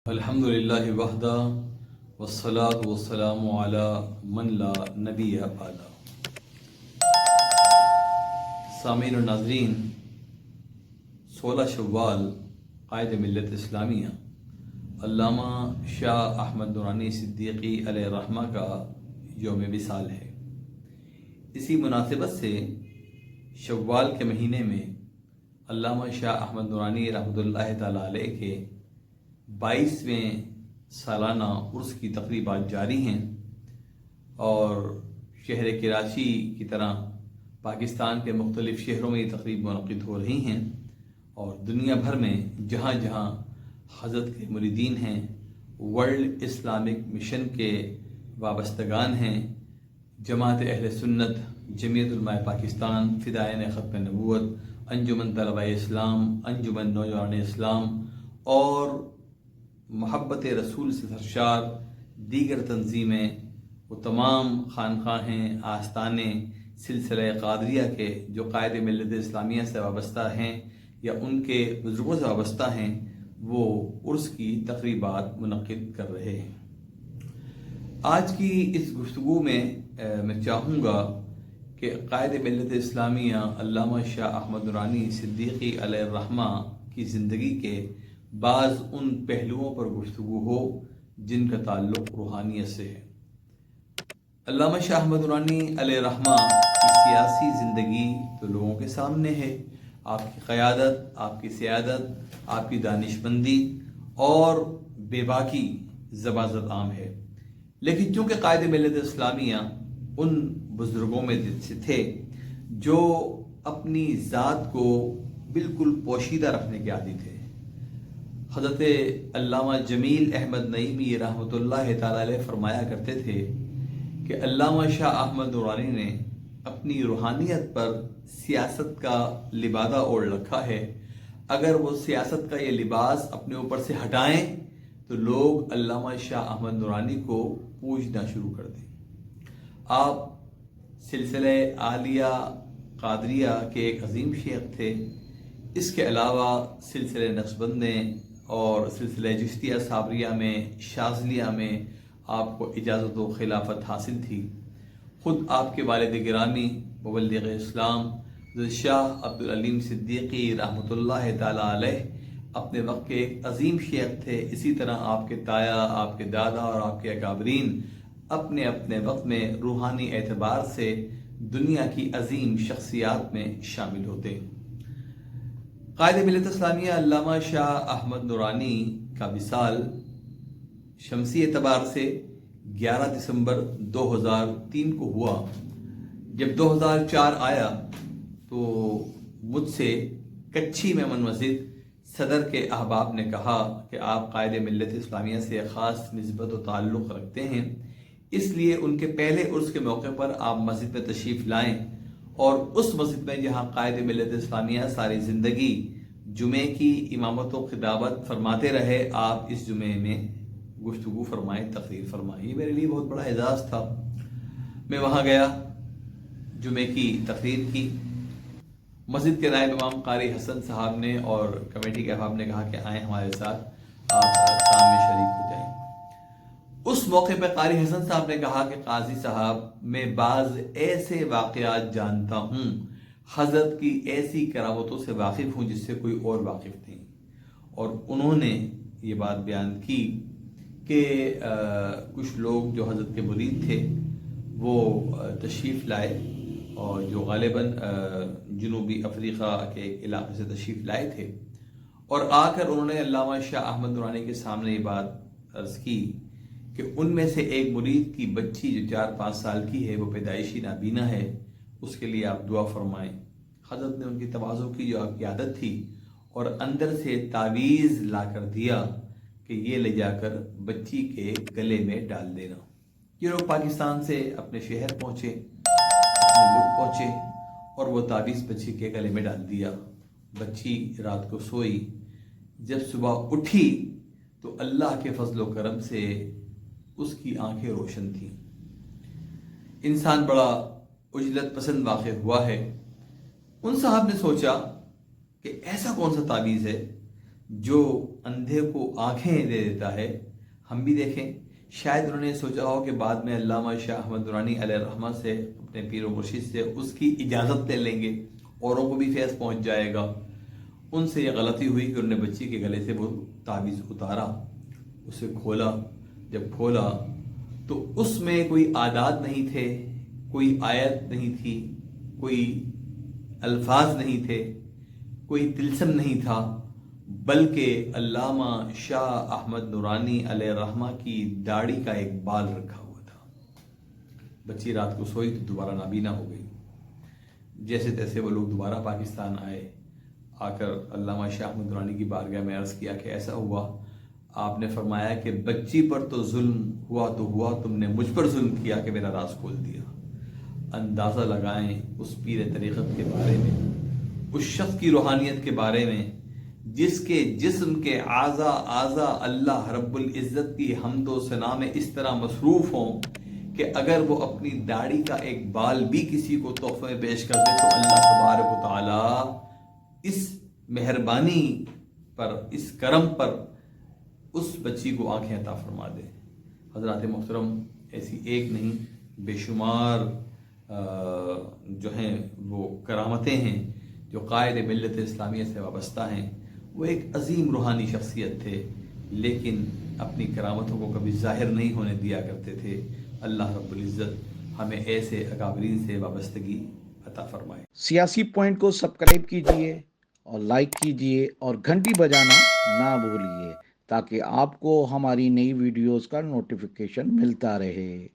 الحمدللہ وحدہ والصلاة والسلام علی من لا نبی بعدہ۔ سامعین و ناظرین، 16 شوال قائد ملت اسلامیہ علامہ شاہ احمد نورانی صدیقی علیہ الرحمہ کا یوم وصال ہے۔ اسی مناسبت سے شوال کے مہینے میں علامہ شاہ احمد نورانی رحمۃ اللہ تعالیٰ علیہ کے 22ویں سالانہ عرس کی تقریبات جاری ہیں، اور شہر کراچی کی طرح پاکستان کے مختلف شہروں میں یہ تقریب منعقد ہو رہی ہیں، اور دنیا بھر میں جہاں جہاں حضرت کے مریدین ہیں، ورلڈ اسلامک مشن کے وابستگان ہیں، جماعت اہل سنت، جمعیت علماء پاکستان، فدائین ختم نبوت، انجمن طلباء اسلام، انجمن نوجوان اسلام اور محبت رسول سے سرشار دیگر تنظیمیں، وہ تمام خانقاہیں، آستانے سلسلہ قادریہ کے جو قائد ملت اسلامیہ سے وابستہ ہیں یا ان کے بزرگوں سے وابستہ ہیں، وہ عرس کی تقریبات منعقد کر رہے ہیں۔ آج کی اس گفتگو میں میں چاہوں گا کہ قائد ملت اسلامیہ علامہ شاہ احمد نورانی صدیقی علیہ الرحمہ کی زندگی کے بعض ان پہلوؤں پر گفتگو ہو جن کا تعلق روحانیت سے ہے۔ علامہ شاہ احمد نورانی علیہ الرحمہ کی سیاسی زندگی تو لوگوں کے سامنے ہے، آپ کی قیادت، آپ کی سیادت، آپ کی دانشمندی اور بے باکی زبازت عام ہے، لیکن چونکہ قائد ملت اسلامیہ ان بزرگوں میں سے تھے جو اپنی ذات کو بالکل پوشیدہ رکھنے کے عادی تھے۔ حضرت علامہ جمیل احمد نعیمی رحمۃ اللہ تعالی علیہ فرمایا کرتے تھے کہ علامہ شاہ احمد نورانی نے اپنی روحانیت پر سیاست کا لبادہ اوڑھ رکھا ہے، اگر وہ سیاست کا یہ لباس اپنے اوپر سے ہٹائیں تو لوگ علامہ شاہ احمد نورانی کو پوجنا شروع کر دیں۔ آپ سلسلہ عالیہ قادریہ کے ایک عظیم شیخ تھے، اس کے علاوہ سلسلہ نقشبندیں اور سلسلہ چشتیہ صابریہ میں، شاذلیہ میں آپ کو اجازت و خلافت حاصل تھی۔ خود آپ کے والد گرامی مبلغ اسلام حضرت شاہ عبدالعلیم صدیقی رحمۃ اللہ تعالیٰ علیہ اپنے وقت کے ایک عظیم شیخ تھے۔ اسی طرح آپ کے تایا، آپ کے دادا اور آپ کے اکابرین اپنے اپنے وقت میں روحانی اعتبار سے دنیا کی عظیم شخصیات میں شامل ہوتے ہیں۔ قائد ملت اسلامیہ علامہ شاہ احمد نورانی کا وصال شمسی اعتبار سے 11 دسمبر 2003 کو ہوا۔ جب 2004 آیا تو مجھ سے کچھی میں منمسد صدر کے احباب نے کہا کہ آپ قائد ملت اسلامیہ سے خاص نسبت و تعلق رکھتے ہیں، اس لیے ان کے پہلے عرس کے موقع پر آپ مسجد میں تشریف لائیں، اور اس مسجد میں جہاں قائد ملت اسلامیہ ساری زندگی جمعے کی امامت و خطابت فرماتے رہے، آپ اس جمعے میں گفتگو فرمائیں، تقریر فرمائیں۔ یہ میرے لیے بہت بڑا اعزاز تھا۔ میں وہاں گیا، جمعے کی تقریر کی۔ مسجد کے نائب امام قاری حسن صاحب نے اور کمیٹی کے احباب نے کہا کہ آئیں ہمارے ساتھ، آپ کام میں شریک ہو جائیں۔ اس موقع پہ قاری حسن صاحب نے کہا کہ قاضی صاحب، میں بعض ایسے واقعات جانتا ہوں، حضرت کی ایسی کرامتوں سے واقف ہوں جس سے کوئی اور واقف نہیں۔ اور انہوں نے یہ بات بیان کی کہ کچھ لوگ جو حضرت کے مرید تھے وہ تشریف لائے، اور جو غالباً جنوبی افریقہ کے ایک علاقے سے تشریف لائے تھے، اور آ کر انہوں نے علامہ شاہ احمد نورانی کے سامنے یہ بات عرض کی کہ ان میں سے ایک مرید کی بچی جو 4-5 سال کی ہے، وہ پیدائشی نابینا ہے، اس کے لیے آپ دعا فرمائیں۔ حضرت نے ان کی تواضع کی جو آپ کی عادت تھی، اور اندر سے تعویذ لا کر دیا کہ یہ لے جا کر بچی کے گلے میں ڈال دینا۔ یہ لوگ پاکستان سے اپنے شہر پہنچے، اپنے ملک پہنچے، اور وہ تعویذ بچی کے گلے میں ڈال دیا۔ بچی رات کو سوئی، جب صبح اٹھی تو اللہ کے فضل و کرم سے اس کی آنکھیں روشن تھیں۔ انسان بڑا عجلت پسند واقع ہوا ہے۔ ان صاحب نے سوچا کہ ایسا کون سا تعویذ ہے جو اندھے کو آنکھیں دے دیتا ہے. ہم بھی دیکھیں، شاید انہوں نے سوچا ہو کہ بعد میں علامہ شاہ احمد درانی علیہ الرحمہ سے، اپنے پیر و مرشد سے اس کی اجازت لے لیں گے، اوروں کو بھی فیض پہنچ جائے گا. ان سے یہ غلطی ہوئی کہ انہوں نے بچی کے گلے سے وہ تعویذ اتارا، اسے کھولا. جب کھولا تو اس میں کوئی عادات نہیں تھے، کوئی آیت نہیں تھی، کوئی الفاظ نہیں تھے، کوئی طلسم نہیں تھا، بلکہ علامہ شاہ احمد نورانی علیہ الرحمہ کی داڑھی کا ایک بال رکھا ہوا تھا. بچی رات کو سوئی تو دوبارہ نابینا ہو گئی. جیسے تیسے وہ لوگ دوبارہ پاکستان آئے، آ کر علامہ شاہ احمد نورانی کی بارگاہ میں عرض کیا کہ ایسا ہوا، آپ نے فرمایا کہ بچی پر تو ظلم ہوا تو ہوا، تم نے مجھ پر ظلم کیا کہ میرا راز کھول دیا. اندازہ لگائیں اس پیر طریقت کے بارے میں، اس شخص کی روحانیت کے بارے میں جس کے جسم کے اعضا اللہ رب العزت کی حمد و ثنا میں اس طرح مصروف ہوں کہ اگر وہ اپنی داڑھی کا ایک بال بھی کسی کو تحفے میں پیش کر دے تو اللہ تبارک و تعالی اس مہربانی پر، اس کرم پر اس بچی کو آنکھیں عطا فرما دے. حضرات محترم، ایسی ایک نہیں بے شمار جو ہیں وہ کرامتیں ہیں جو قائد ملت اسلامیہ سے وابستہ ہیں. وہ ایک عظیم روحانی شخصیت تھے، لیکن اپنی کرامتوں کو کبھی ظاہر نہیں ہونے دیا کرتے تھے. اللہ رب العزت ہمیں ایسے اکابرین سے وابستگی عطا فرمائے. سیاسی پوائنٹ کو سبسکرائب کیجئے اور لائک کیجئے اور گھنٹی بجانا نہ بھولیے تاکہ آپ کو ہماری نئی ویڈیوز کا نوٹیفیکیشن ملتا رہے.